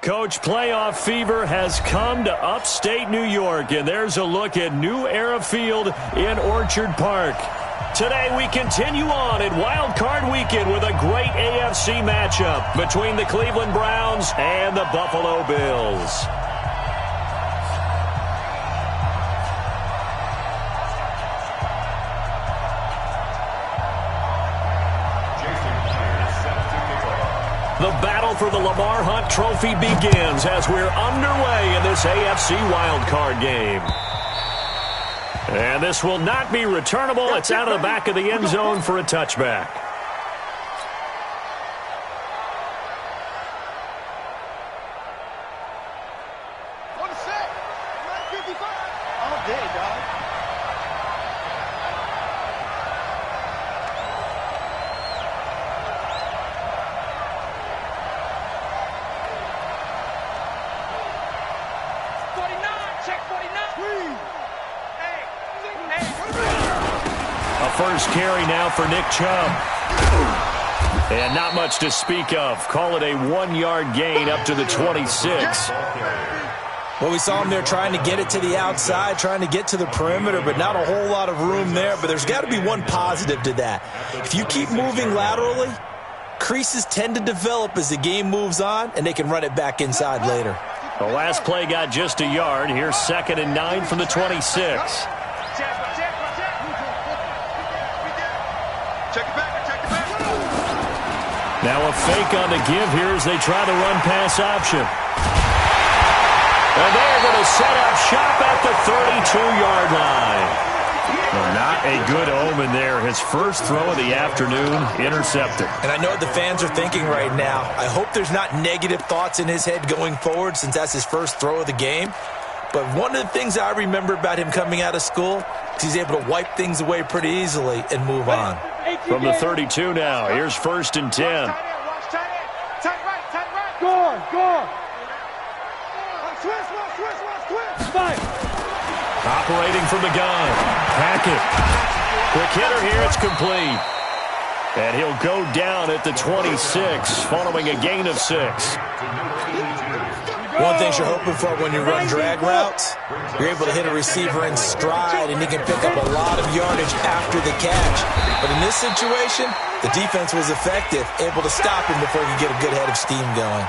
Coach, playoff fever has come to upstate New York, and there's a look at New Era Field in Orchard Park. Today we continue on in Wildcard Weekend with a great AFC matchup between the Cleveland Browns and the Buffalo Bills. The battle for the Lamar Hunt Trophy begins as we're underway in this AFC wildcard game. And this will not be returnable. It's out of the back of the end zone for a touchback. All day, dog. A first carry now for Nick Chubb. And not much to speak of. Call it a 1-yard gain up to the 26. Well, we saw him there trying to get it to the outside, trying to get to the perimeter, but not a whole lot of room there. But there's got to be one positive to that. If you keep moving laterally, creases tend to develop as the game moves on, and they can run it back inside later. The last play got just a yard. Here's 2nd and 9 from the 26. Now a fake on the give here as they try the run-pass option. And they're going to set up shop at the 32-yard line. Well, not a good omen there. His first throw of the afternoon intercepted. And I know what the fans are thinking right now. I hope there's not negative thoughts in his head going forward since that's his first throw of the game. But one of the things I remember about him coming out of school is he's able to wipe things away pretty easily and move on. From the 32 now, here's 1st and 10. Tight right. Go on. Switch. Operating from the gun. Hackett. Quick hitter here, it's complete. And he'll go down at the 26, following a gain of 6. One thing you're hoping for when you run drag routes, you're able to hit a receiver in stride, and he can pick up a lot of yardage after the catch. But in this situation, the defense was effective, able to stop him before he could get a good head of steam going.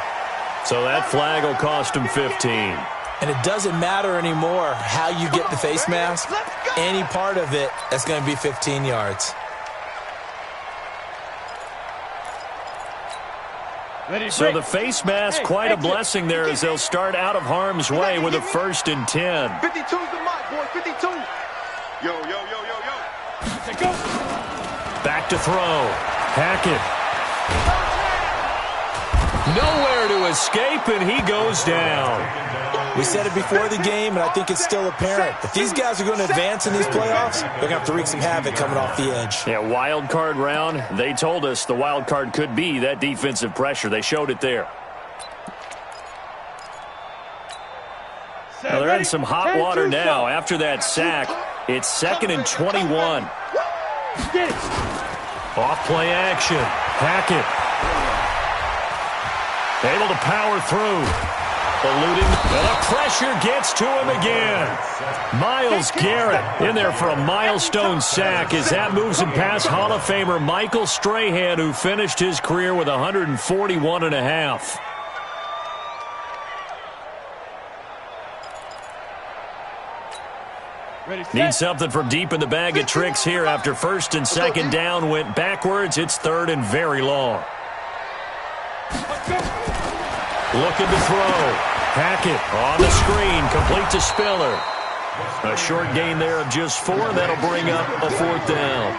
So that flag will cost him 15. And it doesn't matter anymore how you get the face mask. Any part of it, that's going to be 15 yards. So the face mask, quite a blessing there as they'll start out of harm's way with a 1st and 10. 52's the mark, boy. 52. Yo. Go. Back to throw. Hackett. Nowhere to escape, and he goes down. We said it before the game, and I think it's still apparent. If these guys are going to advance in these playoffs, they're going to have to wreak some havoc coming off the edge. Yeah, wild card round. They told us the wild card could be that defensive pressure. They showed it there. Now they're in some hot water now. After that sack, it's 2nd and 21. Off play action. Hackett. Able to power through. Eluding, and the pressure gets to him again. Myles Garrett in there for a milestone sack as that moves him past Hall of Famer Michael Strahan, who finished his career with 141.5. Need something from deep in the bag of tricks here after 1st and 2nd down went backwards. It's 3rd and very long. Looking to throw. Hackett on the screen, complete to Spiller. A short gain there of just 4. That'll bring up a 4th down.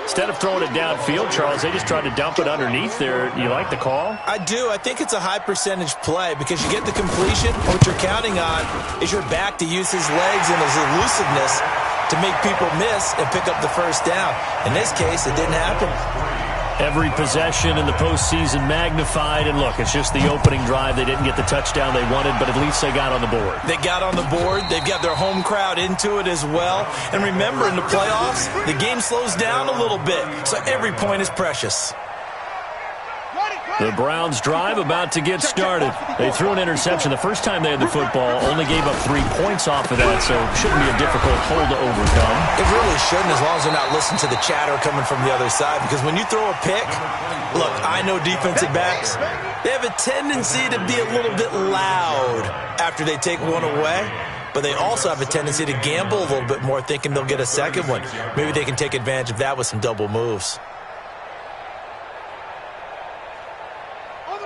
Instead of throwing it downfield, Charles, they just tried to dump it underneath there. You like the call? I do. I think it's a high percentage play because you get the completion. What you're counting on is your back to use his legs and his elusiveness to make people miss and pick up the 1st down. In this case, it didn't happen. Every possession in the postseason magnified, and look, it's just the opening drive. They didn't get the touchdown they wanted, but at least they got on the board. They got on the board. They've got their home crowd into it as well. And remember, in the playoffs, the game slows down a little bit, so every point is precious. Ready. The Browns' drive about to get started. They threw an interception the first time they had the football, only gave up 3 points off of that, so it shouldn't be a difficult hole to overcome. It really shouldn't, as long as they're not listening to the chatter coming from the other side, because when you throw a pick, look, I know defensive backs, they have a tendency to be a little bit loud after they take one away, but they also have a tendency to gamble a little bit more, thinking they'll get a second one. Maybe they can take advantage of that with some double moves.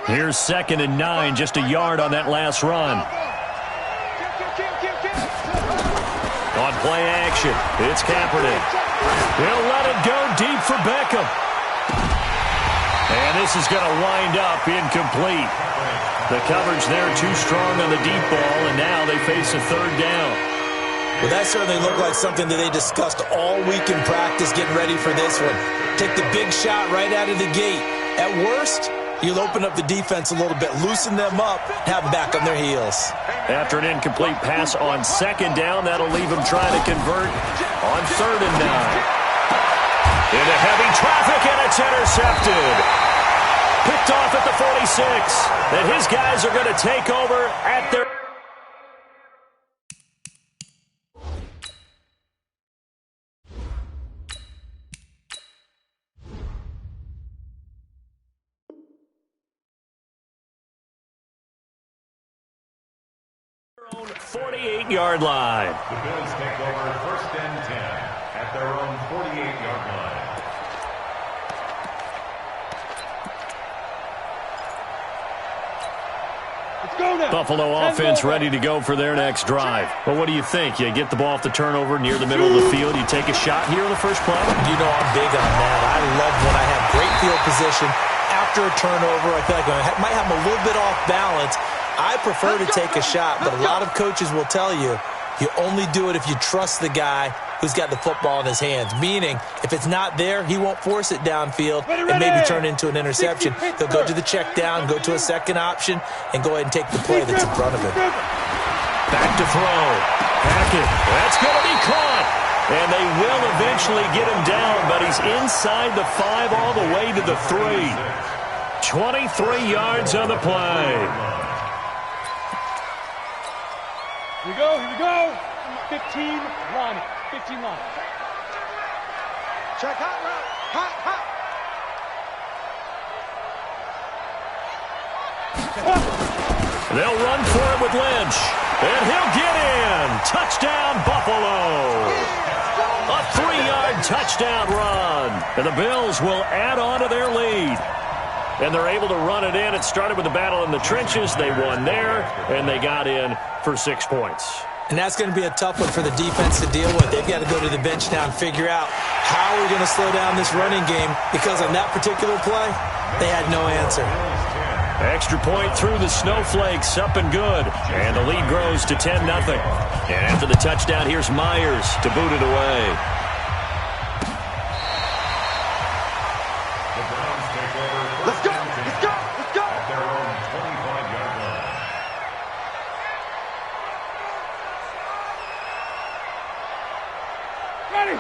Here's 2nd and 9, just a yard on that last run. On play action, it's Kaepernick. He'll let it go deep for Beckham. And this is going to wind up incomplete. The coverage there too strong on the deep ball, and now they face a 3rd down. Well, that certainly looked like something that they discussed all week in practice, getting ready for this one. Take the big shot right out of the gate. At worst, you'll open up the defense a little bit, loosen them up, have them back on their heels. After an incomplete pass on 2nd down, that'll leave them trying to convert on 3rd and 9. Into heavy traffic, and it's intercepted. Picked off at the 46. And his guys are going to take over at their... own 48-yard line. The Bills take over 1st and 10 at their own 48-yard line. Let's go now. Buffalo offense ready to go for their next drive. But what do you think? You get the ball off the turnover near the middle of the field. You take a shot here on the first play? You know I'm big on that. I love when I have great field position. After a turnover, I feel like I might have them a little bit off balance. I prefer to take a shot, but a lot of coaches will tell you, you only do it if you trust the guy who's got the football in his hands. Meaning, if it's not there, he won't force it downfield and maybe turn it into an interception. He'll go to the check down, go to a second option, and go ahead and take the play that's in front of him. Back to throw. Hackett. That's going to be caught. And they will eventually get him down, but he's inside the 5 all the way to the 3. 23 yards on the play. Here we go, here we go. 15 line. 15 line. Check hot route. Hot. They'll run for it with Lynch. And he'll get in. Touchdown, Buffalo. A 3-yard touchdown run. And the Bills will add on to their lead. And they're able to run it in. It started with a battle in the trenches. They won there, and they got in for 6 points. And that's going to be a tough one for the defense to deal with. They've got to go to the bench now and figure out how we're going to slow down this running game, because on that particular play, they had no answer. Extra point through the snowflakes, up and good. And the lead grows to 10-0. And after the touchdown, here's Myers to boot it away. Let's go. At their own 25-yard line.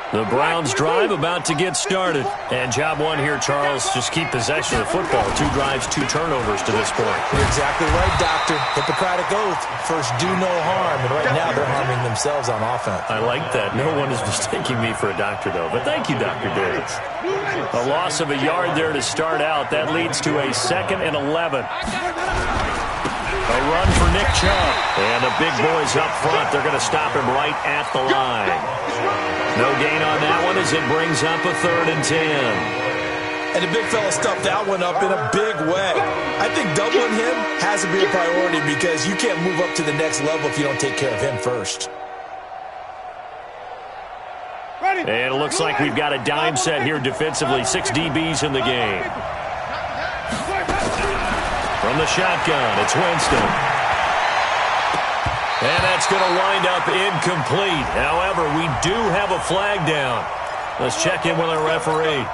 The Browns' drive about to get started. And job one here, Charles, just keep possession of the football. 2 drives, 2 turnovers to this point. You're exactly right, Doctor. Hippocratic oath. First, do no harm. And right now, they're harming themselves on offense. I like that. No one is mistaking me for a doctor, though. But thank you, Dr. Davis. A loss of a yard there to start out. That leads to a 2nd and 11. A run for Nick Chubb. And the big boys up front. They're going to stop him right at the line. No gain on that one as it brings up a 3rd and 10. And the big fella stuffed that one up in a big way. I think doubling him has to be a priority, because you can't move up to the next level if you don't take care of him first. And it looks like we've got a dime set here defensively. 6 DBs in the game. From the shotgun, it's Winston. And that's going to wind up incomplete. However, we do have a flag down. Let's check in with our referee.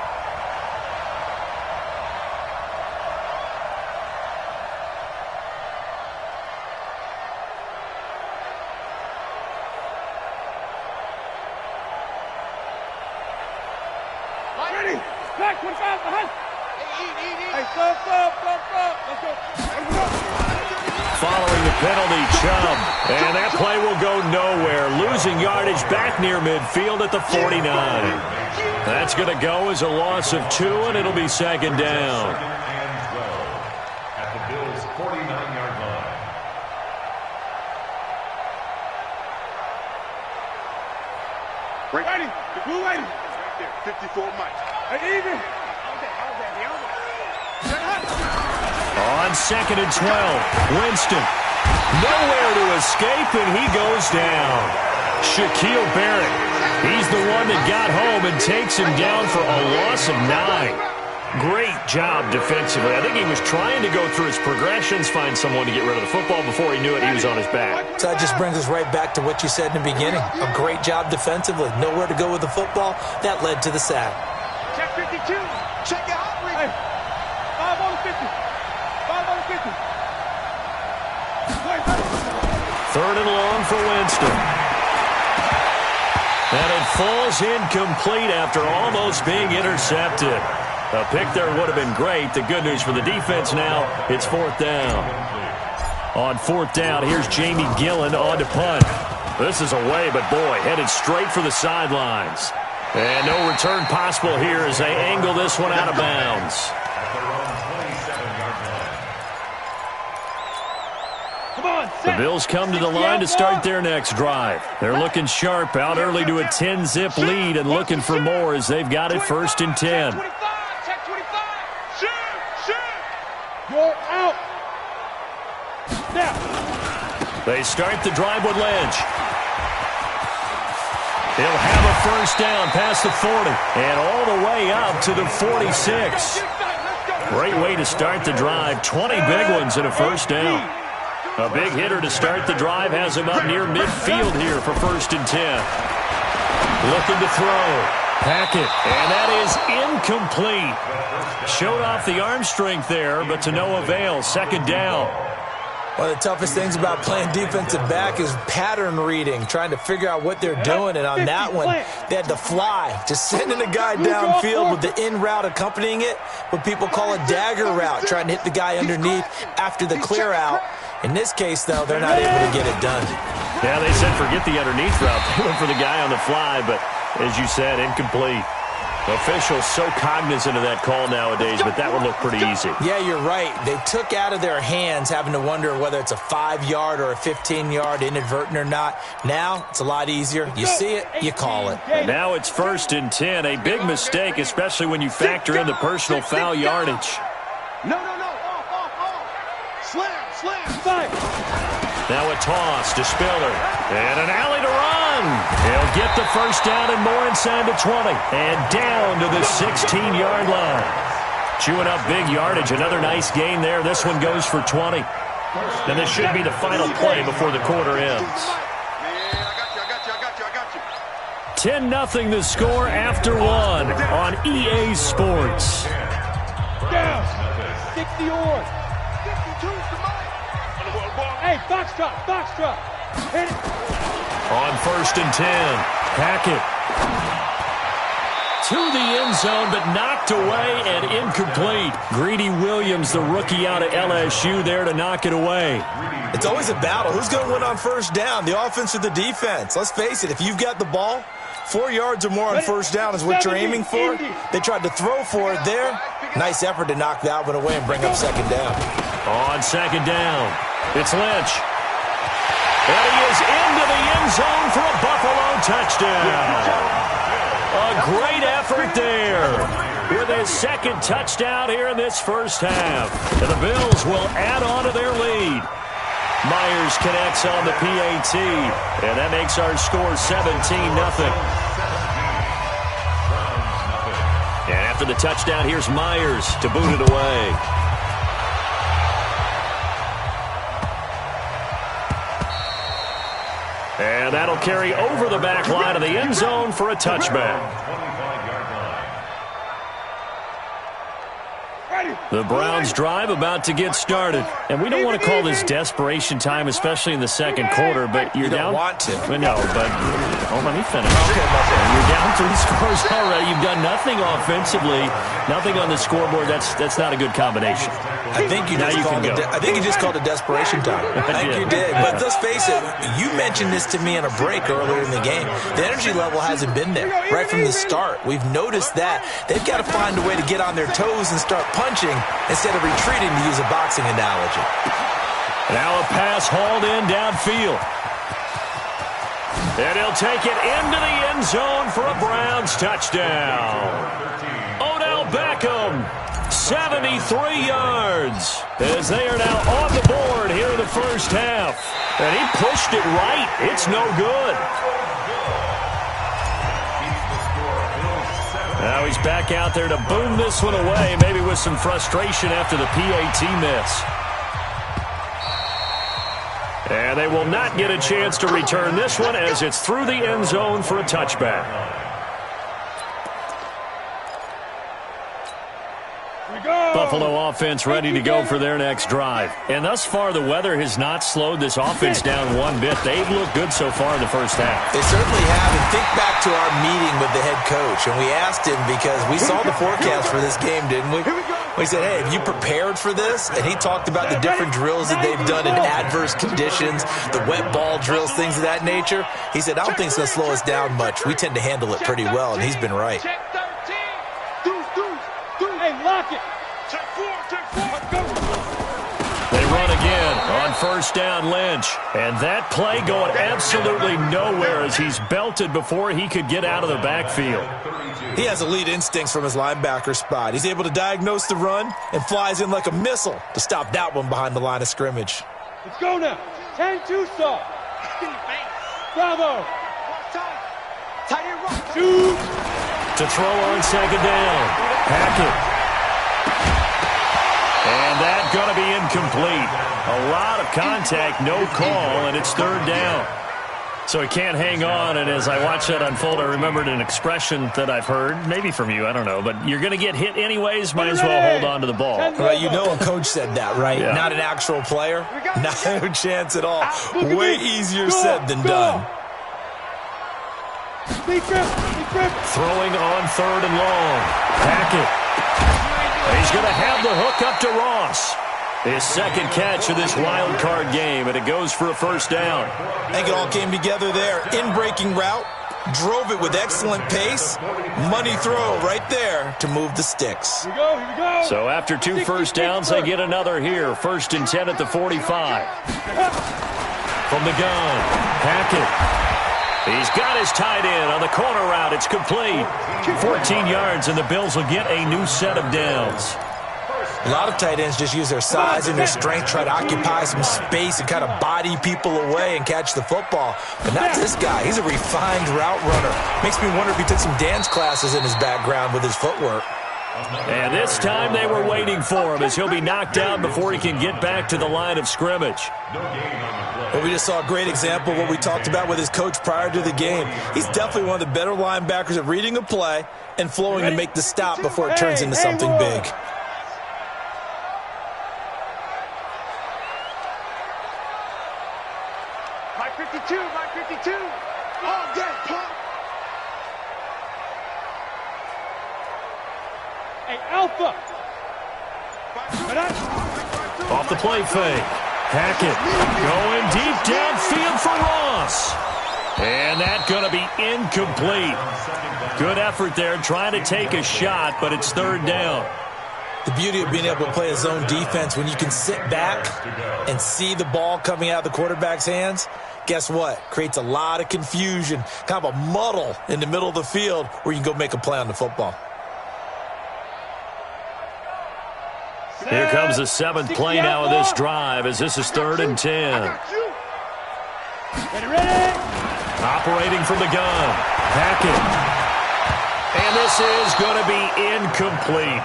Ready. Back, 25, behind. Following the penalty, Chubb. And that play will go nowhere. Losing yardage back near midfield at the 49. That's going to go as a loss of 2, and it'll be second down. At the Bills' 49-yard line. Ready. Blue lady. Right there. 54 Mike. Even. On 2nd and 12, Winston. Nowhere to escape, and he goes down. Shaquille Barrett. He's the one that got home and takes him down for a loss of 9. Great job defensively. I think he was trying to go through his progressions, find someone to get rid of the football. Before he knew it, he was on his back. So that just brings us right back to what you said in the beginning. A great job defensively. Nowhere to go with the football. That led to the sack. Check 52. Check it out. Hey, 5 on 50. 5 on 50. 3rd and long for Winston. And it falls incomplete after almost being intercepted. A pick there would have been great. The good news for the defense now, it's 4th down. On 4th down, here's Jamie Gillen on to punt. This is away, but boy, headed straight for the sidelines. And no return possible here as they angle this one out of bounds. The Bills come to the line to start their next drive. They're looking sharp, out early to a 10-zip lead and looking for more as they've got it 1st and 10. You're out. They start the drive with Lynch. He'll have a 1st down past the 40 and all the way up to the 46. Great way to start the drive. 20 big ones and a 1st down. A big hitter to start the drive has him up near midfield here for 1st and 10. Looking to throw. Hackett, and that is incomplete. Showed off the arm strength there, but to no avail. 2nd down. One of the toughest things about playing defensive back is pattern reading, trying to figure out what they're doing. And on that one, they had to fly, just sending a guy downfield with the in route accompanying it, what people call a dagger route, trying to hit the guy underneath after the clear out. In this case, though, they're not able to get it done. Yeah, they said forget the underneath route. They went for the guy on the fly, but as you said, incomplete. Officials so cognizant of that call nowadays, but that would look pretty easy. Yeah, you're right. They took out of their hands having to wonder whether it's a 5-yard or a 15-yard, inadvertent or not. Now, it's a lot easier. You see it, you call it. And now it's 1st and 10. A big mistake, especially when you factor in the personal foul yardage. No. Off. Slam. Now a toss to Spiller. And an alley to run. He'll get the 1st down and more inside the 20. And down to the 16-yard line. Chewing up big yardage. Another nice gain there. This one goes for 20. And this should be the final play before the quarter ends. I got you. 10-0 the score after 1 on EA Sports. Down. 60 yards. 52's the money. Hey, box drop. Hit it. On 1st and 10, Hackett to the end zone, but knocked away and incomplete. Greedy Williams, the rookie out of LSU, there to knock it away. It's always a battle. Who's going to win on 1st down, the offense or the defense? Let's face it, if you've got the ball, 4 yards or more on 1st down is what you're aiming for. They tried to throw for it there. Nice effort to knock that one away and bring up 2nd down. On 2nd down, it's Lynch. And he is into the end zone for a Buffalo touchdown. A great effort there with his 2nd touchdown here in this 1st half. And the Bills will add on to their lead. Myers connects on the PAT, and that makes our score 17-0. And after the touchdown, here's Myers to boot it away. And that'll carry over the back line of the end zone for a touchback. The Browns drive about to get started. And we don't want to call this desperation time, especially in the second quarter, but you're down. You don't want to. No, but let me finish. You're down 3 scores already. You've done nothing offensively, nothing on the scoreboard. That's not a good combination. I think you just called it desperation time. I think you did. But let's face it, you mentioned this to me on a break earlier in the game. The energy level hasn't been there right from the start. We've noticed that. They've got to find a way to get on their toes and start punching instead of retreating, to use a boxing analogy. Now a pass hauled in downfield. And he'll take it into the end zone for a Browns touchdown. Odell Beckham, 73 yards, as they are now on the board here in the first half. And he pushed it right. It's no good. Now he's back out there to boom this one away, maybe with some frustration after the PAT miss. And they will not get a chance to return this one as it's through the end zone for a touchback. Buffalo offense ready to go for their next drive. And thus far, the weather has not slowed this offense down one bit. They've looked good so far in the first half. They certainly have. And think back to our meeting with the head coach. And we asked him, because we saw the forecast for this game, didn't we? We said, hey, have you prepared for this? And he talked about the different drills that they've done in adverse conditions, the wet ball drills, things of that nature. He said, I don't think it's going to slow us down much. We tend to handle it pretty well, and he's been right. Hey, lock it. They run again on first down, Lynch. And that play going absolutely nowhere as he's belted before he could get out of the backfield. He has elite instincts from his linebacker spot. He's able to diagnose the run and flies in like a missile to stop that one behind the line of scrimmage. Let's go now. 10-2 stop. Bravo. Shoot. To throw on second down. Hackett. And that's going to be incomplete. A lot of contact, no call, and it's third down. So he can't hang on, and as I watched that unfold, I remembered an expression that I've heard, maybe from you, I don't know, but you're going to get hit anyways, might as well hold on to the ball. Well, you know a coach said that, right? Yeah. Not an actual player. No chance at all. Way easier said than done. Throwing on third and long. Hackett. He's going to have the hook up to Ross. His second catch of this wild card game, and it goes for a first down. I think it all came together there. In-breaking route, drove it with excellent pace. Money throw right there to move the sticks. Here we go. So after 2 first downs, they get another here. 1st and 10 at the 45. From the gun, Hackett. He's got his tight end on the corner route. It's complete. 14 yards, and the Bills will get a new set of downs. A lot of tight ends just use their size and their strength, try to occupy some space and kind of body people away and catch the football. But not this guy. He's a refined route runner. Makes me wonder if he took some dance classes in his background with his footwork. And this time they were waiting for him as he'll be knocked down before he can get back to the line of scrimmage. Well, we just saw a great example of what we talked about with his coach prior to the game. He's definitely one of the better linebackers at reading a play and flowing to make the stop before it turns into something big. My 52. All day, pump. Hey, Alpha. Off the play fake. Hackett going deep downfield for Ross. And that's going to be incomplete. Good effort there, trying to take a shot, but it's third down. The beauty of being able to play a zone defense, when you can sit back and see the ball coming out of the quarterback's hands, guess what? Creates a lot of confusion, kind of a muddle in the middle of the field where you can go make a play on the football. Here comes the 7th play now of this drive as this is 3rd and 10. Ready. Operating from the gun. Hackett. And this is going to be incomplete.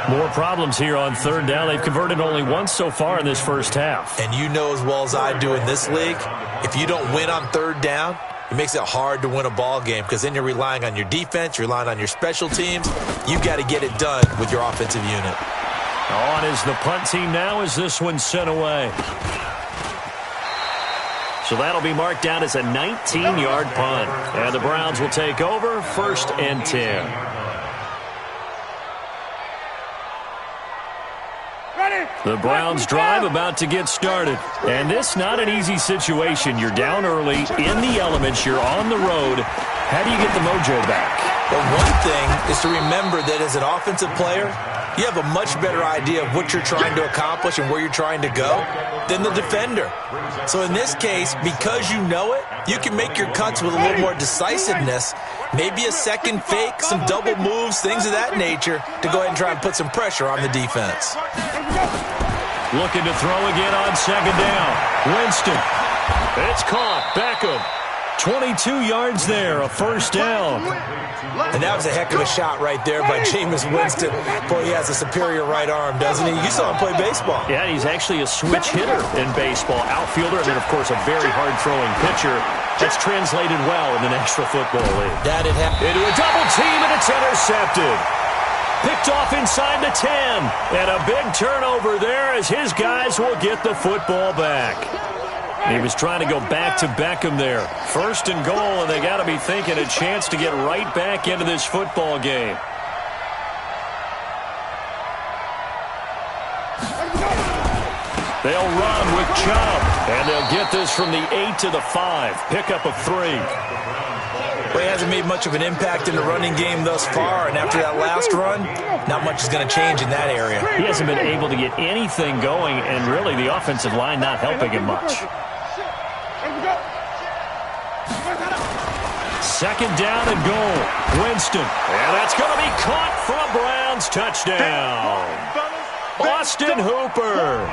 More problems here on third down. They've converted only once so far in this first half. And you know as well as I do in this league, if you don't win on third down, it makes it hard to win a ball game because then you're relying on your defense, you're relying on your special teams. You've got to get it done with your offensive unit. On is the punt team now as this one's sent away. So that'll be marked down as a 19-yard punt. And the Browns will take over, 1st and 10. The Browns drive about to get started. And this not an easy situation. You're down early, in the elements, you're on the road. How do you get the mojo back? Well, one thing is to remember that as an offensive player, you have a much better idea of what you're trying to accomplish and where you're trying to go than the defender. So in this case, because you know it, you can make your cuts with a little more decisiveness, maybe a second fake, some double moves, things of that nature, to go ahead and try and put some pressure on the defense. Looking to throw again on 2nd down. Winston. It's caught. Beckham. 22 yards there, a 1st down. And that was a heck of a shot right there by Jameis Winston. Boy, he has a superior right arm, doesn't he? You saw him play baseball. Yeah, he's actually a switch hitter in baseball. Outfielder, and then, of course, a very hard-throwing pitcher. That's translated well in the National Football League. That it happened. Into a double team, and it's intercepted. Picked off inside the 10. And a big turnover there as his guys will get the football back. He was trying to go back to Beckham there. 1st and goal, and they got to be thinking a chance to get right back into this football game. They'll run with Chubb, and they'll get this from the 8 to the 5. Pickup of 3. Well, he hasn't made much of an impact in the running game thus far, and after that last run, not much is going to change in that area. He hasn't been able to get anything going, and really the offensive line not helping him much. 2nd down and goal. Winston. And that's going to be caught for a Browns touchdown. Austin Hooper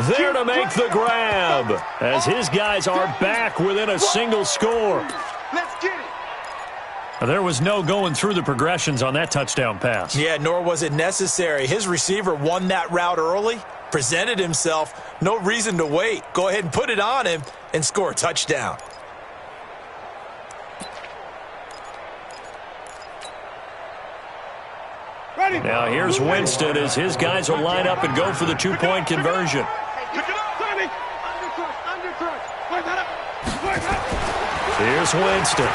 there to make the grab as his guys are back within a single score. Let's get it. There was no going through the progressions on that touchdown pass. Yeah, nor was it necessary. His receiver won that route early, presented himself, no reason to wait. Go ahead and put it on him and score a touchdown. Now here's Winston as his guys will line up and go for the 2-point conversion. Here's Winston.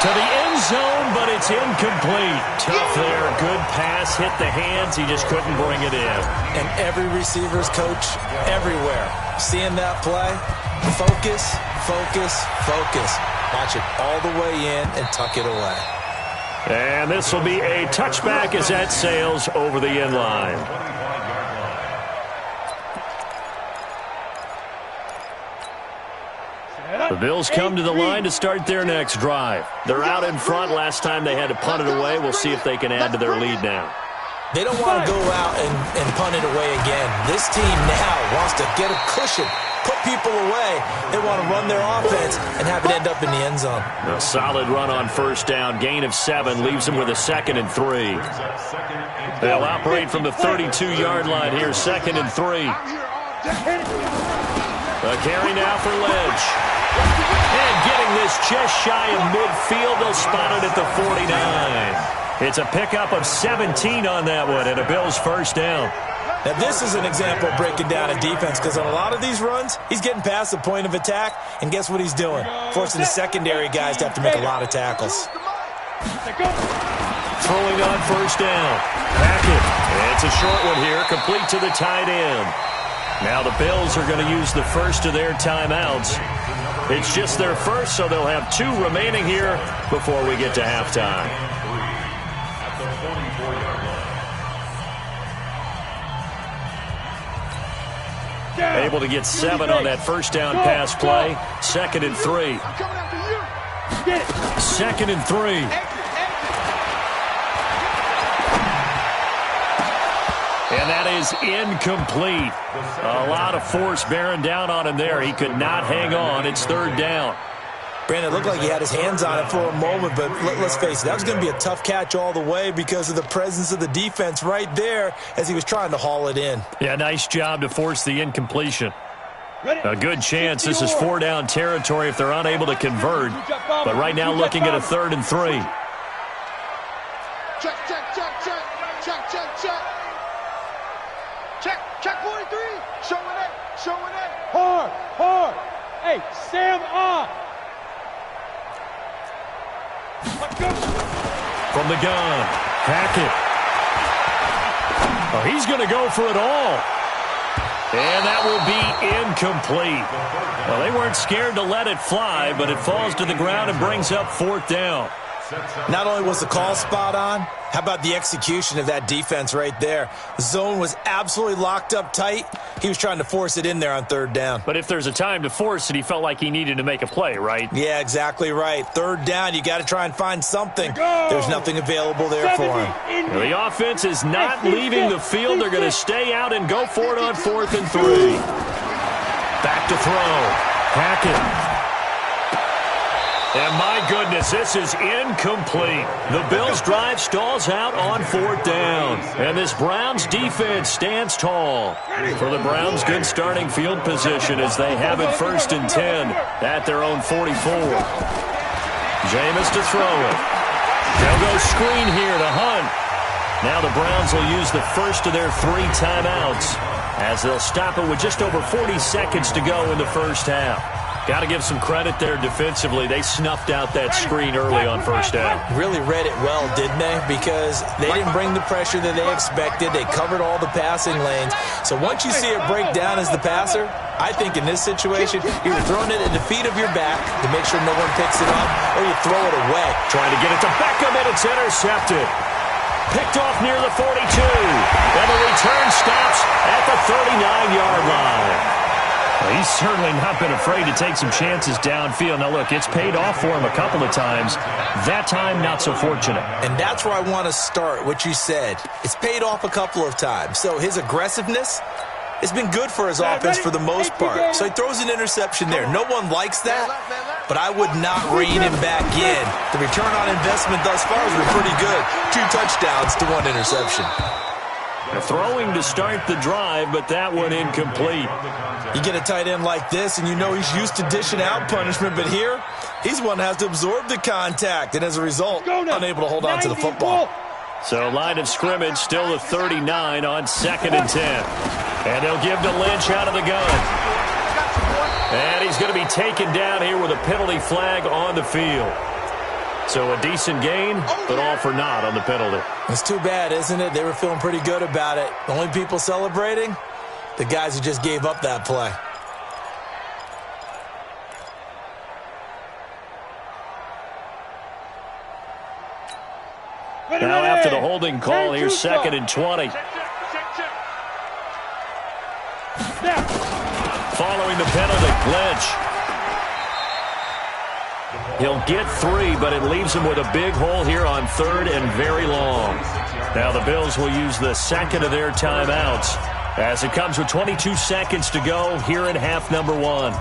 To the end zone, but it's incomplete. Tough there. Good pass. Hit the hands. He just couldn't bring it in. And every receiver's coach everywhere. Seeing that play, focus, focus, focus. Watch it all the way in and tuck it away. And this will be a touchback as that sails over the end line. The Bills come to the line to start their next drive. They're out in front. Last time they had to punt it away. We'll see if they can add to their lead now. They don't want to go out and punt it away again. This team now wants to get a cushion, put people away. They want to run their offense and have it end up in the end zone. A solid run on 1st down. Gain of 7 leaves them with a 2nd and 3. They'll operate from the 32-yard line here, 2nd and 3. A carry now for Lynch. And getting this just shy of midfield, they'll spot it at the 49. It's a pickup of 17 on that one and a Bills 1st down. Now, this is an example of breaking down a defense because on a lot of these runs, he's getting past the point of attack, and guess what he's doing? Forcing the secondary guys to have to make a lot of tackles. Throwing on 1st down. Hackett. It's a short one here, complete to the tight end. Now the Bills are going to use the first of their timeouts. It's just their first, so they'll have 2 remaining here before we get to halftime. Able to get 7 on that 1st down pass play. 2nd and 3. 2nd and 3. And that is incomplete. A lot of force bearing down on him there. He could not hang on. It's 3rd down. Brandon, it looked like he had his hands on it for a moment, but let's face it, that was going to be a tough catch all the way because of the presence of the defense right there as he was trying to haul it in. Yeah, nice job to force the incompletion. A good chance this is 4-down territory if they're unable to convert. But right now looking at a 3rd and 3. Check, check, check, check. Check, check, check. Check 43. Showing it. Showing it. Hard, hard. Hey, Sam on. Let's go. From the gun, Hackett. Oh, he's going to go for it all. And that will be incomplete. Well, they weren't scared to let it fly, but it falls to the ground and brings up 4th down. Not only was the call spot on, how about the execution of that defense right there? The zone was absolutely locked up tight. He was trying to force it in there on 3rd down. But if there's a time to force it, he felt like he needed to make a play, right? Yeah, exactly right. 3rd down, you got to try and find something. There's nothing available there for him. Well, the offense is not leaving the field. They're going to stay out and go for it on 4th and 3. Back to throw. Hackett. And my goodness, this is incomplete. The Bills' drive stalls out on 4th down. And this Browns defense stands tall. For the Browns, good starting field position as they have it 1st and 10 at their own 44. Jameis to throw it. They'll go screen here to Hunt. Now the Browns will use the first of their 3 timeouts as they'll stop it with just over 40 seconds to go in the first half. Got to give some credit there defensively. They snuffed out that screen early on 1st down. Really read it well, didn't they? Because they didn't bring the pressure that they expected. They covered all the passing lanes. So once you see it break down as the passer, I think in this situation, you're throwing it at the feet of your back to make sure no one picks it up, or you throw it away. Trying to get it to Beckham, and it's intercepted. Picked off near the 42. And the return stops at the 39-yard line. Well, he's certainly not been afraid to take some chances downfield. Now, look, it's paid off for him a couple of times. That time, not so fortunate. And that's where I want to start, what you said. It's paid off a couple of times. So his aggressiveness has been good for his offense for the most part. So he throws an interception there. No one likes that, but I would not rein him back in. The return on investment thus far has been pretty good. 2 touchdowns to 1 interception. Throwing to start the drive, but that one incomplete. You get a tight end like this, and you know he's used to dishing out punishment, but here, he's one that has to absorb the contact, and as a result, unable to hold on to the football. So line of scrimmage still the 39 on 2nd and 10. And they'll give to Lynch out of the gun. And he's going to be taken down here with a penalty flag on the field. So a decent gain, but all for naught on the penalty. It's too bad, isn't it? They were feeling pretty good about it. The only people celebrating, the guys who just gave up that play. Now after the holding call, here's 2nd and 20. Following the penalty, Lynch. He'll get 3, but it leaves him with a big hole here on 3rd and very long. Now the Bills will use the 2nd of their timeouts as it comes with 22 seconds to go here in half number 1.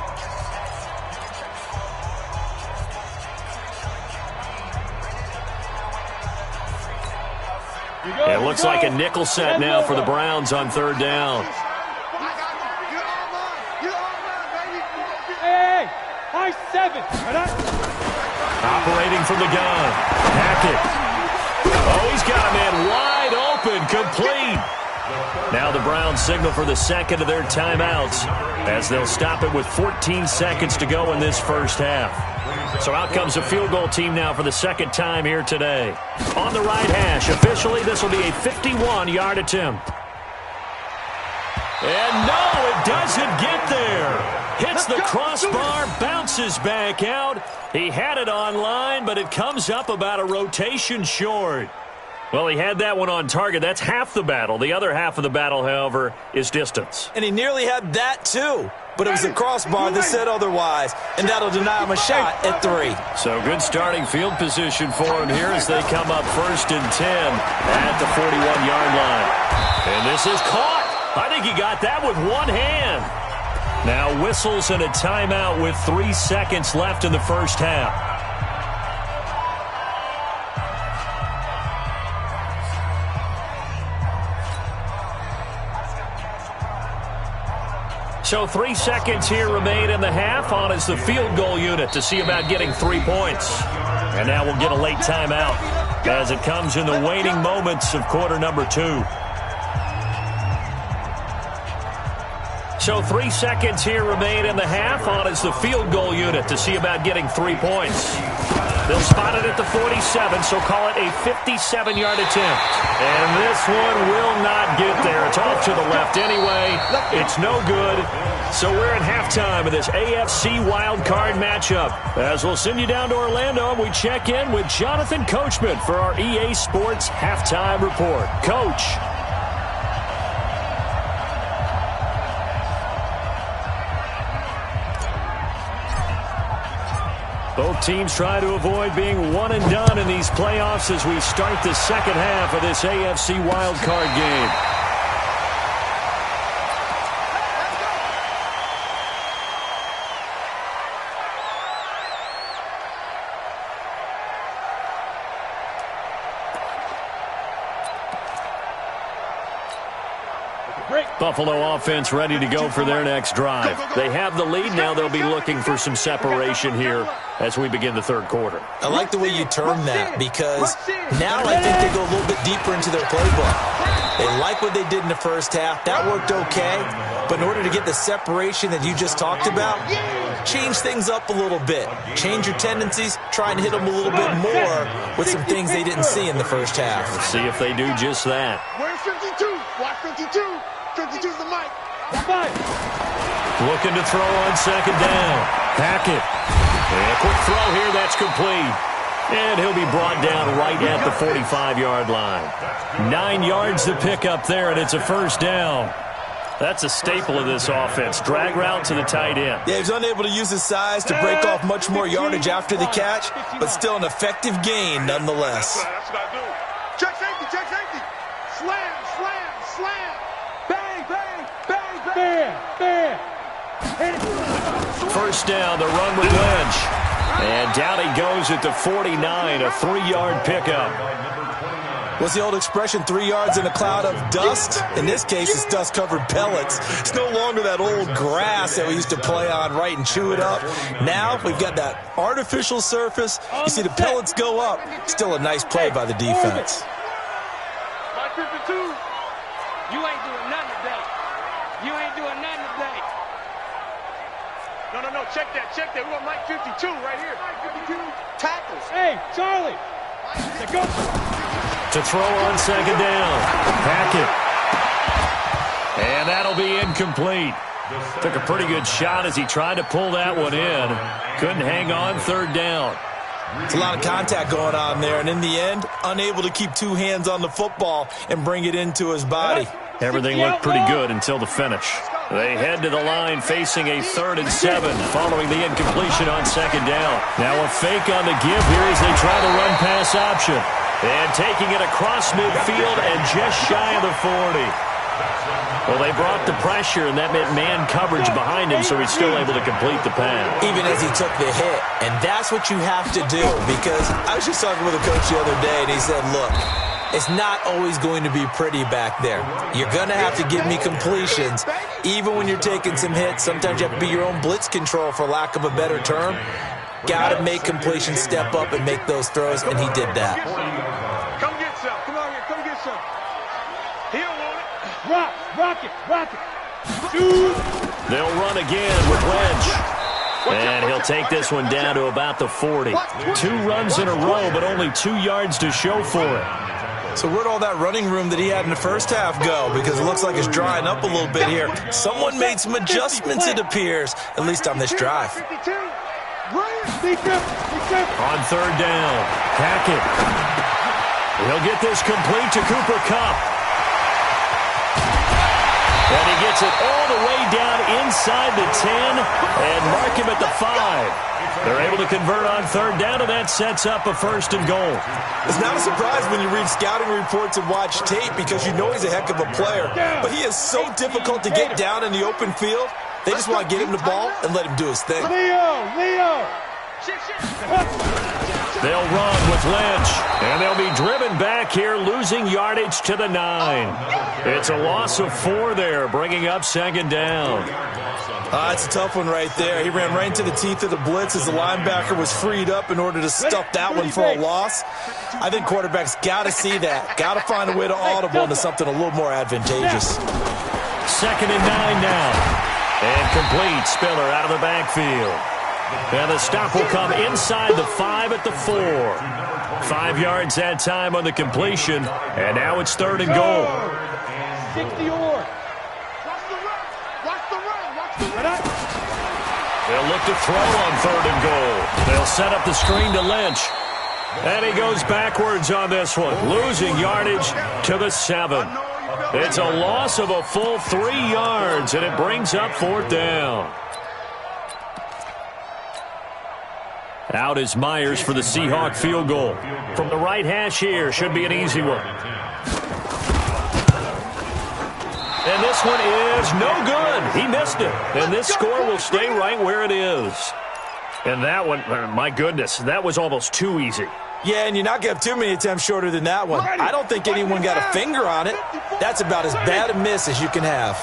It looks like a nickel set now for the Browns on 3rd down. Hey, high 7. Operating from the gun. Hackett. Oh, he's got a man wide open, complete. Now the Browns signal for the 2nd of their timeouts as they'll stop it with 14 seconds to go in this first half. So out comes a field goal team now for the 2nd time here today. On the right hash, officially this will be a 51-yard attempt. And no, it doesn't get there. Hits the crossbar, bounces back out. He had it on line, but it comes up about a rotation short. Well, he had that one on target. That's half the battle. The other half of the battle, however, is distance. And he nearly had that, too. But it was the crossbar that said otherwise, and that'll deny him a shot at 3. So good starting field position for him here as they come up 1st and 10 at the 41-yard line. And this is caught. I think he got that with one hand. Now whistles and a timeout with 3 seconds left in the first half. So 3 seconds here remain in the half. On is the field goal unit to see about getting 3 points. And now we'll get a late timeout. as it comes in the waning moments of quarter number 2. So 3 seconds here remain in the half. On is the field goal unit to see about getting 3 points. They'll spot it at the 47, so call it a 57-yard attempt. And this one will not get there. It's off to the left anyway. It's no good. So we're at halftime of this AFC Wildcard matchup. As we'll send you down to Orlando, we check in with Jonathan Coachman for our EA Sports Halftime Report. Coach. Both teams try to avoid being one and done in these playoffs as we start the second half of this AFC wildcard game. Buffalo offense ready to go for their next drive. They have the lead. Now they'll be looking for some separation here as we begin the third quarter. I like the way you term that because now I think they go a little bit deeper into their playbook. They like what they did in the first half. That worked okay. But in order to get the separation that you just talked about, change things up a little bit. Change your tendencies. Try and hit them a little bit more with some things they didn't see in the first half. Let's see if they do just that. Where's 52? Watch 52. 52's the mic. Looking to throw on second down. Hackett. And a quick throw here. That's complete. And he'll be brought down right at the 45-yard line. 9 yards to pick up there, and it's a first down. That's a staple of this offense. Drag route to the tight end. Yeah, he's unable to use his size to break off much more yardage after the catch, but still an effective gain nonetheless. That's what I do. Check safety, check safety. Slam, slam, slam. Bang, bang, bang, bang. Bam, bam. First down, the run with Lynch. And down he goes at the 49, a 3-yard pickup. What's the old expression, 3 yards in a cloud of dust? In this case, it's dust-covered pellets. It's no longer that old grass that we used to play on, right, and chew it up. Now we've got that artificial surface. You see the pellets go up. Still a nice play by the defense. My 52. You ain't doing nothing today. You ain't doing nothing today. No, check that, check that. We want Mike 52 right here. Mike 52 tackles. Hey, Charlie. Go. To throw on second down. Hackett. And that'll be incomplete. Took a pretty good shot as he tried to pull that one in. Couldn't hang on third down. It's a lot of contact going on there, and in the end, unable to keep 2 hands on the football and bring it into his body. Everything looked pretty good until the finish. They head to the line facing a 3rd and 7 following the incompletion on second down. Now a fake on the give here as they try the run-pass option. And taking it across midfield and just shy of the 40. Well, they brought the pressure, and that meant man coverage behind him, so he's still able to complete the pass. Even as he took the hit. And that's what you have to do, because I was just talking with a coach the other day, and he said, look, it's not always going to be pretty back there. You're going to have to give me completions. Even when you're taking some hits, sometimes you have to be your own blitz control, for lack of a better term. Got to make completions, step up, and make those throws, and he did that. Come get some. Come on here. Come get some. He don't want it. Rock it. Dude. They'll run again with Lynch. And he'll take this one down to about the 40. 2 runs in a row, but only 2 yards to show for it. So where'd all that running room that he had in the first half go? Because it looks like it's drying up a little bit here. Someone made some adjustments, it appears, at least on this drive. On third down, Hackett. He'll get this complete to Cooper Kupp. And he gets it all the way down inside the 10 and mark him at the 5. They're able to convert on third down, and that sets up a 1st and goal. It's not a surprise when you read scouting reports and watch tape, because you know he's a heck of a player. But he is so difficult to get down in the open field. They just want to get him the ball and let him do his thing. Leo. They'll run with Lynch, and they'll be driven back here, losing yardage to the 9. It's a loss of 4 there, bringing up second down. It's a tough one right there. He ran right into the teeth of the blitz as the linebacker was freed up in order to stuff that one for a loss. I think quarterbacks got to see that. Got to find a way to audible into something a little more advantageous. Second and 9 now. And complete. Spiller out of the backfield. And the stop will come inside the 5 at the 4. 5 yards that time on the completion. And now it's third and goal. 60 or. They'll look to throw on third and goal. They'll set up the screen to Lynch. And he goes backwards on this one, losing yardage to the 7. It's a loss of a full 3 yards, and it brings up fourth down. Out is Myers for the Seahawk field goal. From the right hash here, should be an easy one. And this one is no good. He missed it. And this score will stay right where it is. And that one, my goodness, that was almost too easy. Yeah, and you're not going to have too many attempts shorter than that one. I don't think anyone got a finger on it. That's about as bad a miss as you can have.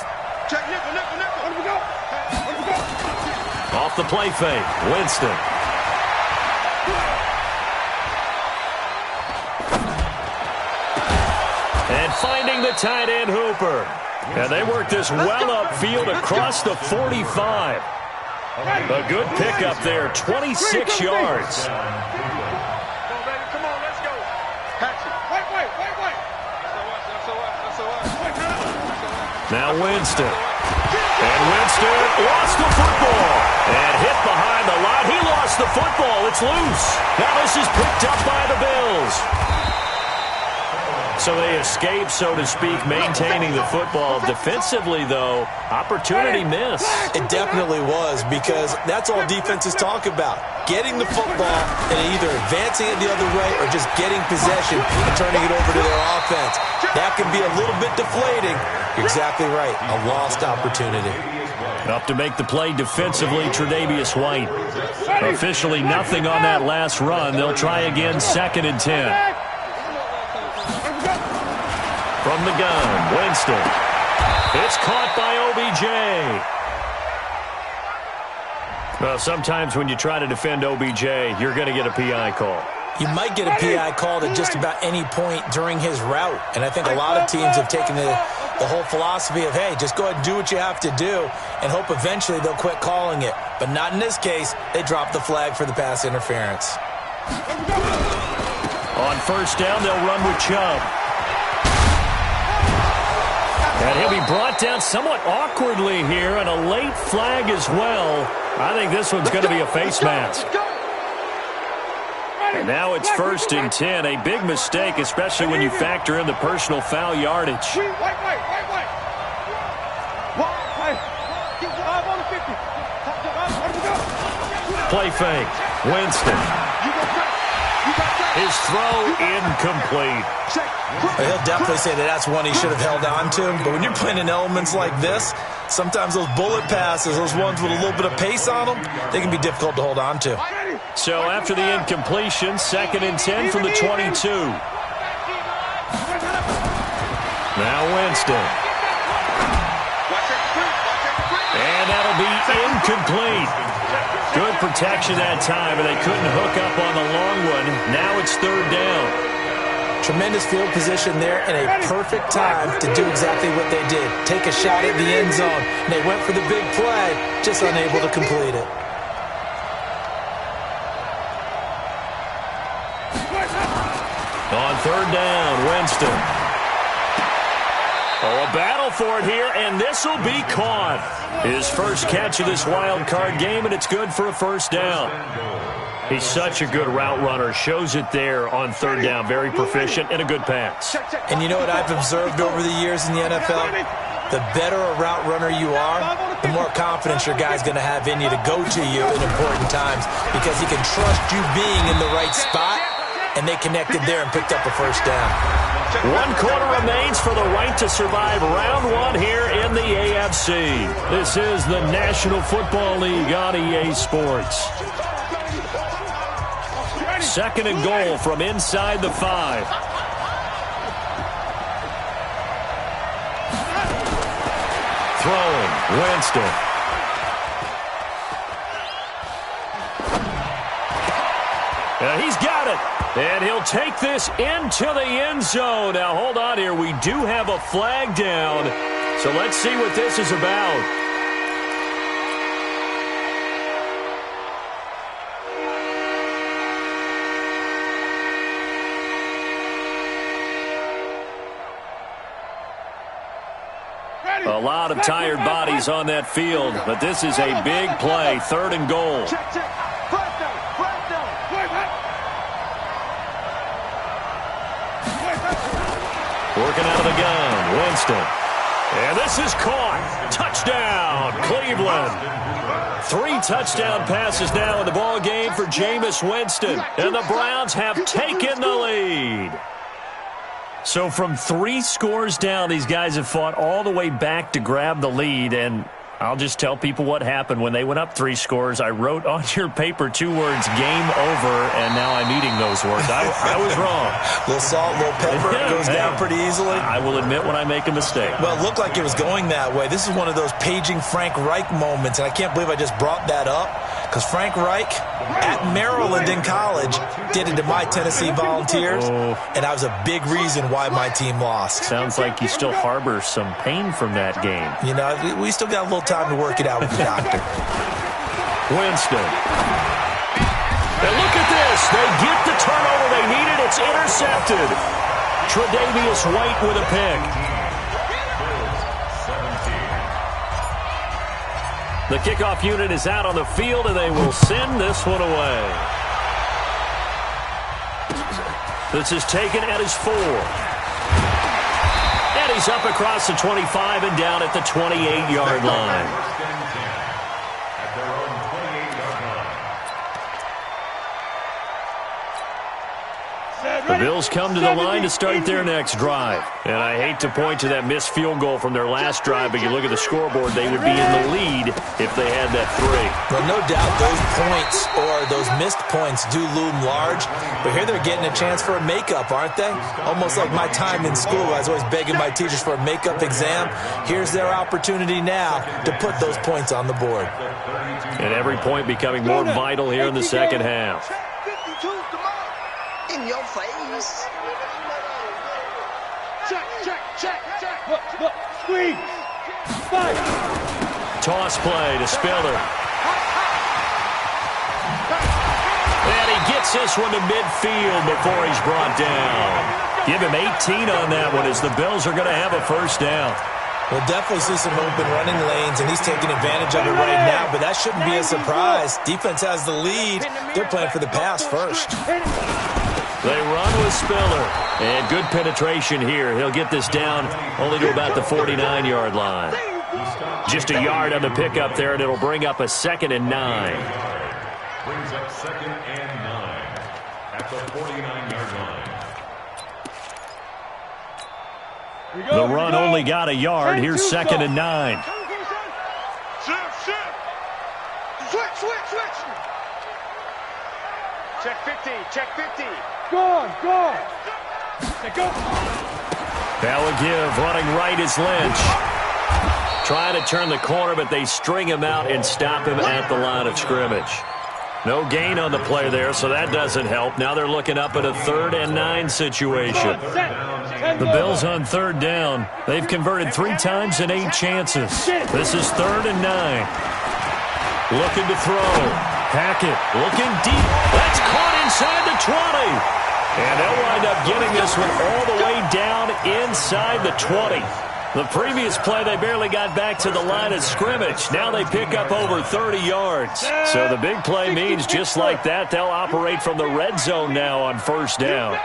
Off the play fake, Winston. And finding the tight end Hooper. And they work this well upfield across the 45. A good pickup there, 26 yards. Now Winston. And Winston lost the football. And hit behind the line. He lost the football. It's loose. Now this is picked up by the Bills. So they escape, so to speak, maintaining the football. Defensively, though, opportunity missed. It definitely was, because that's all defenses talk about. Getting the football and either advancing it the other way or just getting possession and turning it over to their offense. That can be a little bit deflating. You're exactly right. A lost opportunity. Up to make the play defensively, Tre'Davious White. Officially nothing on that last run. They'll try again, second and 10. From the gun, Winston. It's caught by OBJ. Well, sometimes when you try to defend OBJ, you're going to get a PI call. You might get a PI called at just about any point during his route. And I think a lot of teams have taken the whole philosophy of, hey, just go ahead and do what you have to do and hope eventually they'll quit calling it. But not in this case. They dropped the flag for the pass interference. On first down, they'll run with Chubb. And he'll be brought down somewhat awkwardly here, and a late flag as well. I think this one's going to be a face mask. And now it's first and 10. A big mistake, especially when you factor in the personal foul yardage. Play fake. Winston. His throw incomplete. He'll definitely say that that's one he should have held on to. But when you're playing in elements like this, sometimes those bullet passes, those ones with a little bit of pace on them, they can be difficult to hold on to. So after the incompletion, second and 10 from the 22. Now Winston. And that'll be incomplete. Good protection that time, and they couldn't hook up on the long one. Now it's third down. Tremendous field position there and a perfect time to do exactly what they did. Take a shot at the end zone. And they went for the big play, just unable to complete it. On third down, Winston. Oh, a battle for it here, and this will be caught. His first catch of this wild card game, and it's good for a first down. He's such a good route runner. Shows it there on third down. Very proficient and a good pass. And you know what I've observed over the years in the NFL? The better a route runner you are, the more confidence your guy's going to have in you to go to you in important times, because he can trust you being in the right spot, and they connected there and picked up a first down. 1 quarter remains for the right to survive round one here in the AFC. This is the National Football League on EA Sports. 2nd and goal from inside the 5. Throwing, Winston. He's got it. And he'll take this into the end zone. Now, hold on here. We do have a flag down. So let's see what this is about. A lot of tired bodies on that field, but this is a big play. 3rd and goal. Check, check. Flag down. Flag down. Working out of the gun, Winston. And this is caught. Touchdown, Cleveland. 3 touchdown passes now in the ball game for Jameis Winston. And the Browns have taken the lead. So from 3 scores down, these guys have fought all the way back to grab the lead. And I'll just tell people what happened when they went up 3 scores. I wrote on your paper 2 words, game over, and now I'm eating those words. I was wrong. A little salt, a little pepper, it goes down pretty easily. I will admit when I make a mistake. Well, it looked like it was going that way. This is one of those paging Frank Reich moments, and I can't believe I just brought that up, because Frank Reich at Maryland in college did it to my Tennessee Volunteers, and that was a big reason why my team lost. Sounds like you still harbor some pain from that game. You know, we still got a little time to work it out with the doctor. Winston. And look at this. They get the turnover they needed. It's intercepted. Tre'Davious White with a pick. The kickoff unit is out on the field, and they will send this one away. This is taken at his 4. And he's up across the 25 and down at the 28-yard line. The Bills come to the line to start their next drive. And I hate to point to that missed field goal from their last drive, but you look at the scoreboard, they would be in the lead if they had that 3. Well, no doubt those points or those missed points do loom large, but here they're getting a chance for a makeup, aren't they? Almost like my time in school. I was always begging my teachers for a makeup exam. Here's their opportunity now to put those points on the board. And every point becoming more vital here in the second half. In your face. Check, check, check, check. Look, squeeze. Fight. Toss play to Spiller. And he gets this one to midfield before he's brought down. Give him 18 on that one as the Bills are going to have a first down. We'll definitely see some open running lanes, and he's taking advantage of it right now, but that shouldn't be a surprise. Defense has the lead. They're playing for the pass first. They run with Spiller. And good penetration here. He'll get this down only to about the 49-yard line. Just a yard on the pickup there, and it'll bring up a 2nd and 9. Brings up 2nd and 9 at the 49-yard line. The run only got a yard. Here's 2nd and 9. Shift. Switch. Check 50, check 50. Go. Check go. That will give running right is Lynch. Trying to turn the corner, but they string him out and stop him at the line of scrimmage. No gain on the play there, so that doesn't help. Now they're looking up at a 3rd and 9 situation. The Bills on 3rd down. They've converted 3 times in 8 chances. This is 3rd and 9. Looking to throw. Hackett looking deep. That's caught inside the 20. And they'll wind up getting this one all the way down inside the 20. The previous play, they barely got back to the line of scrimmage. Now they pick up over 30 yards. So the big play means just like that, they'll operate from the red zone now on 1st down.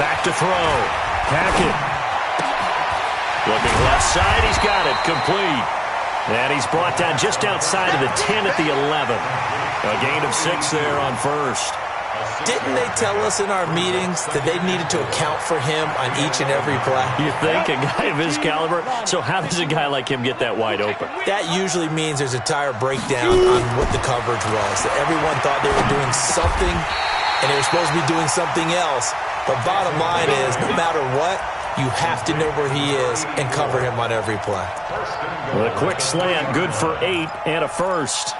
Back to throw. Hackett. Looking left side. He's got it. Complete. And he's brought down just outside of the 10 at the 11. A gain of 6 there on 1st. Didn't they tell us in our meetings that they needed to account for him on each and every play? You think? A guy of his caliber? So how does a guy like him get that wide open? That usually means there's a tire breakdown on what the coverage was. That everyone thought they were doing something, and they were supposed to be doing something else. But bottom line is, no matter what, you have to know where he is and cover him on every play. With a quick slant, good for 8 and a first.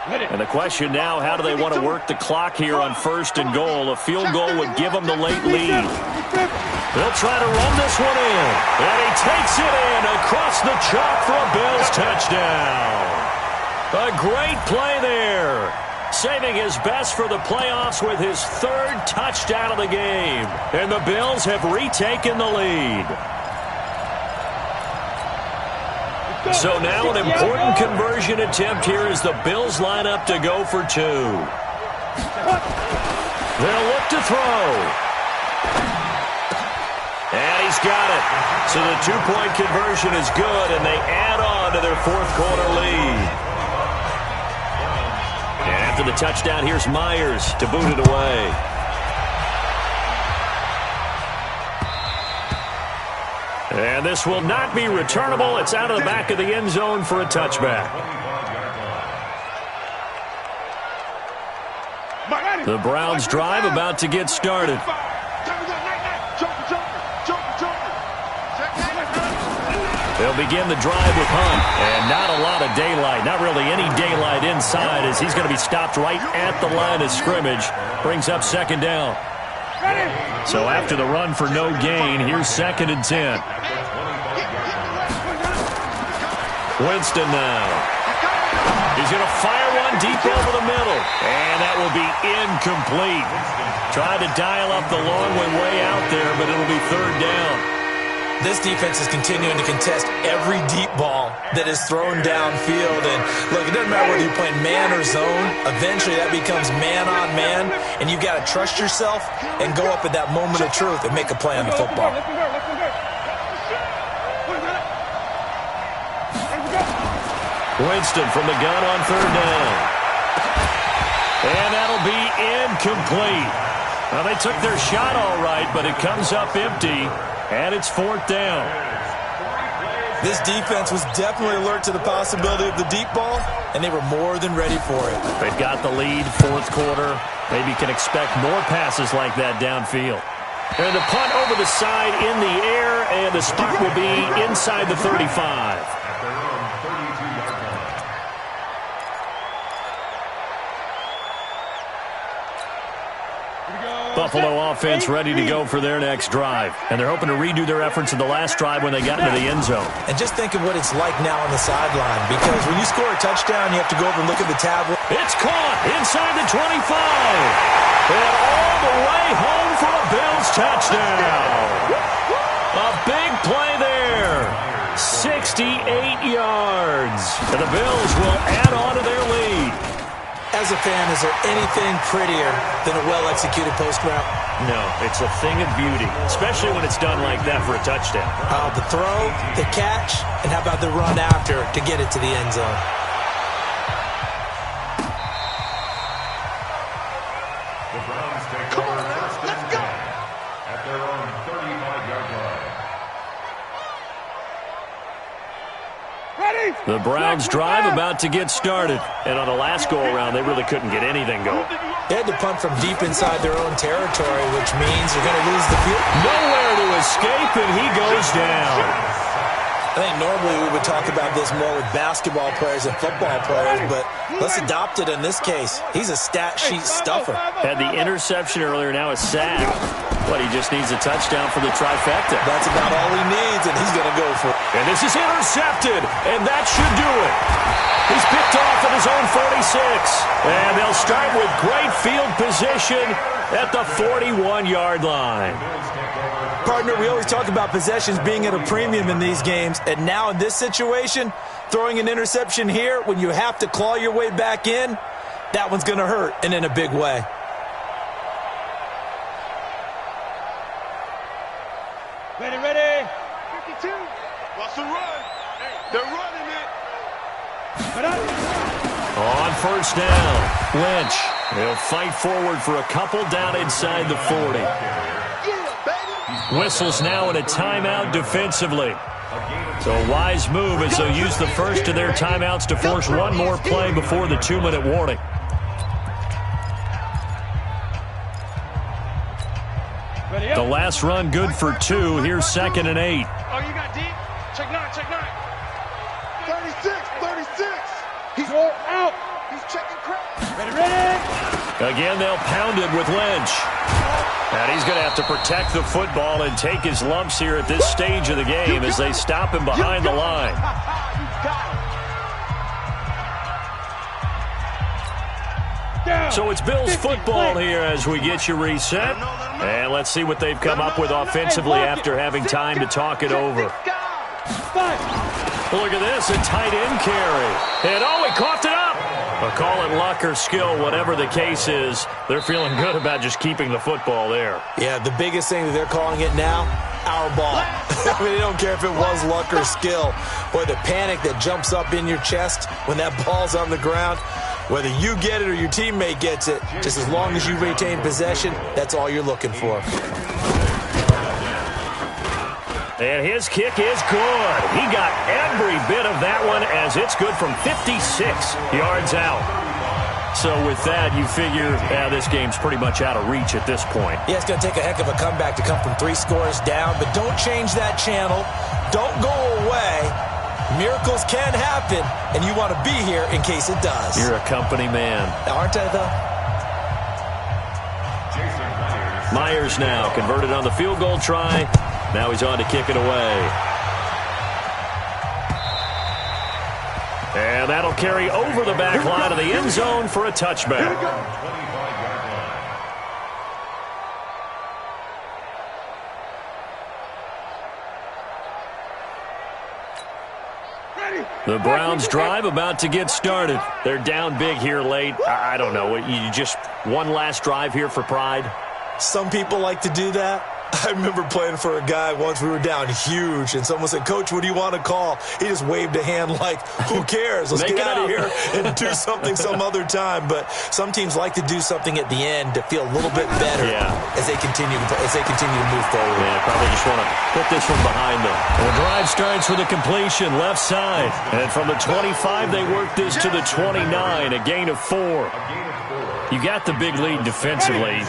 And the question now, how do they want to work the clock here on 1st and goal? A field goal would give them the late lead. They'll try to run this one in. And he takes it in across the chalk for a Bills touchdown. A great play there. Saving his best for the playoffs with his 3rd touchdown of the game. And the Bills have retaken the lead. So now an important conversion attempt here as the Bills line up to go for 2. They'll look to throw. And he's got it. So the 2-point conversion is good, and they add on to their 4th quarter lead. And after the touchdown, here's Myers to boot it away. And this will not be returnable. It's out of the back of the end zone for a touchback. The Browns drive about to get started. They'll begin the drive with Hunt. And not a lot of daylight. Not really any daylight inside as he's going to be stopped right at the line of scrimmage. Brings up 2nd down. So after the run for no gain, here's 2nd and 10. Winston now. He's going to fire one deep over the middle. And that will be incomplete. Tried to dial up the long one way out there, but it'll be 3rd down. This defense is continuing to contest every deep ball that is thrown downfield. And look, it doesn't matter whether you're playing man or zone. Eventually that becomes man on man. And you've got to trust yourself and go up at that moment of truth and make a play on the football. Winston from the gun on 3rd down. And that'll be incomplete. Well, they took their shot all right, but it comes up empty. And it's 4th down. This defense was definitely alert to the possibility of the deep ball, and they were more than ready for it. They've got the lead, 4th quarter. Maybe can expect more passes like that downfield. And the punt over the side in the air, and the spot will be inside the 35. Buffalo offense ready to go for their next drive. And they're hoping to redo their efforts in the last drive when they got into the end zone. And just think of what it's like now on the sideline, because when you score a touchdown, you have to go over and look at the tablet. It's caught inside the 25. And all the way home for a Bills touchdown. A big play there. 68 yards. And the Bills will add on to their lead. As a fan, is there anything prettier than a well-executed post route? No, it's a thing of beauty, especially when it's done like that for a touchdown. The throw, the catch, and how about the run after to get it to the end zone? The Browns take over 1st and 10 at their own 35-yard line. The Browns drive about to get started. And on the last go-around, they really couldn't get anything going. They had to punt from deep inside their own territory, which means they're going to lose the field. Nowhere to escape, and he goes down. I think normally we would talk about this more with basketball players and football players, but let's adopt it in this case. He's a stat sheet stuffer. Had the interception earlier, now a sack. But he just needs a touchdown for the trifecta. That's about all he needs, and he's going to go for it. And this is intercepted, and that should do it. He's picked off at his own 46. And they'll start with great field position at the 41-yard line. Partner, we always talk about possessions being at a premium in these games, and now in this situation, throwing an interception here when you have to claw your way back in, that one's going to hurt, and in a big way. Ready. 52. What's the run? They're running it. On 1st down. Lynch, he'll fight forward for a couple down inside the 40. Whistles now in a timeout defensively. So a wise move as they'll use the first of their timeouts to force one more play before the 2-minute warning. The last run good for 2. Here's 2nd and 8. Oh, you got deep? Check 9, check 9. 36. He's all out. He's checking crap. Ready. Again, they'll pound it with Lynch. And he's going to have to protect the football and take his lumps here at this stage of the game as they stop him behind the line. So it's Bills football here as we get you reset. And let's see what they've come up with offensively after having time to talk it over. Look at this, a tight end carry. And he coughed it up. But call it luck or skill, whatever the case is, they're feeling good about just keeping the football there. Yeah, the biggest thing that they're calling it now, our ball. I mean, they don't care if it was luck or skill. Boy, the panic that jumps up in your chest when that ball's on the ground, whether you get it or your teammate gets it, just as long as you retain possession, that's all you're looking for. And his kick is good. He got every bit of that one as it's good from 56 yards out. So with that, you figure this game's pretty much out of reach at this point. Yeah, it's going to take a heck of a comeback to come from 3 scores down, but don't change that channel. Don't go away. Miracles can happen, and you want to be here in case it does. You're a company man. Aren't I, though? Myers now converted on the field goal try. Now he's on to kick it away. And that'll carry over the back line of the end zone for a touchback. The Browns drive about to get started. They're down big here late. I don't know. You just one last drive here for pride? Some people like to do that. I remember playing for a guy once. We were down huge, and someone said, "Coach, what do you want to call?" He just waved a hand like, who cares? Let's get out of here and do something some other time. But some teams like to do something at the end to feel a little bit better as they continue to move forward. Yeah, probably just want to put this one behind them. The drive starts with a completion left side. And from the 25, they work this to the 29, a gain of 4. You got the big lead defensively,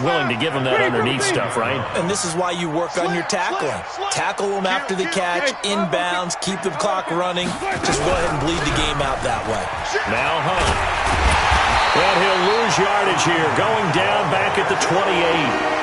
willing to give them that underneath stuff, right? And this is why you work on your tackling. Tackle them after the catch, inbounds, keep the clock running. Just go ahead and bleed the game out that way. Now Hunt. And he'll lose yardage here, going down back at the 28.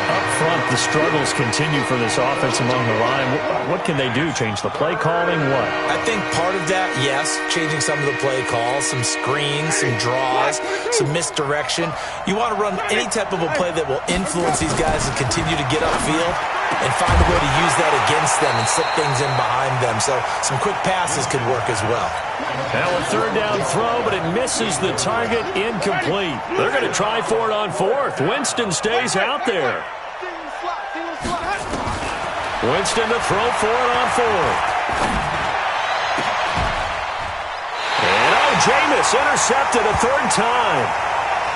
Up front, the struggles continue for this offense along the line. What can they do? Change the play calling? What? I think part of that, yes, changing some of the play calls, some screens, some draws, some misdirection. You want to run any type of a play that will influence these guys and continue to get upfield and find a way to use that against them and slip things in behind them. So some quick passes could work as well. Now a 3rd down throw, but it misses the target, incomplete. They're going to try for it on 4th. Winston stays out there. Winston to throw for it on 4th. And Jameis intercepted a 3rd time.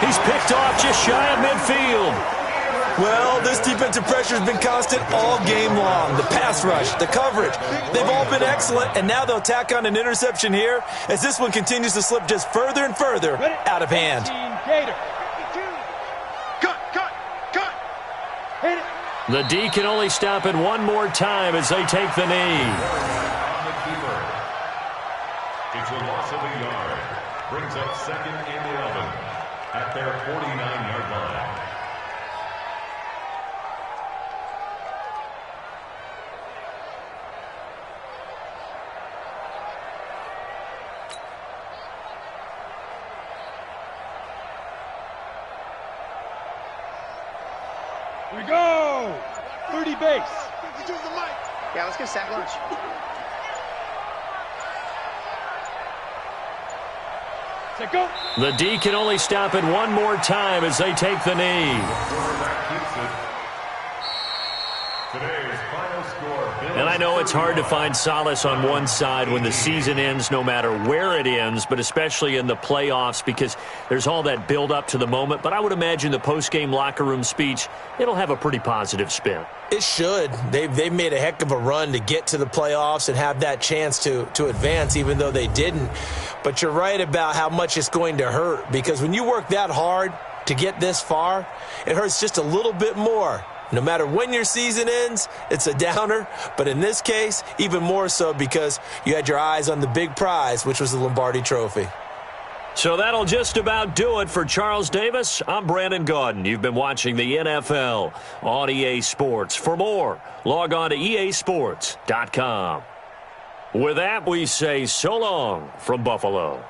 He's picked off just shy of midfield. Well, this defensive pressure has been constant all game long. The pass rush, the coverage, they've all been excellent, and now they'll tack on an interception here as this one continues to slip just further and further out of hand. Cut. Hit it. The D can only stop it one more time as they take the knee. It's a loss of a yard. Brings up 2nd and 11 at their 49-yard line. Here we go. 30 base. Yeah, let's get sack lunch. Set go. The D can only stop it one more time as they take the knee. Today's final score. And I know it's hard to find solace on one side when the season ends, no matter where it ends, but especially in the playoffs because there's all that build up to the moment. But I would imagine the post-game locker room speech, it'll have a pretty positive spin. It should. They've made a heck of a run to get to the playoffs and have that chance to advance, even though they didn't. But you're right about how much it's going to hurt because when you work that hard to get this far, it hurts just a little bit more. No matter when your season ends, it's a downer. But in this case, even more so because you had your eyes on the big prize, which was the Lombardi Trophy. So that'll just about do it for Charles Davis. I'm Brandon Gaudin. You've been watching the NFL on EA Sports. For more, log on to easports.com. With that, we say so long from Buffalo.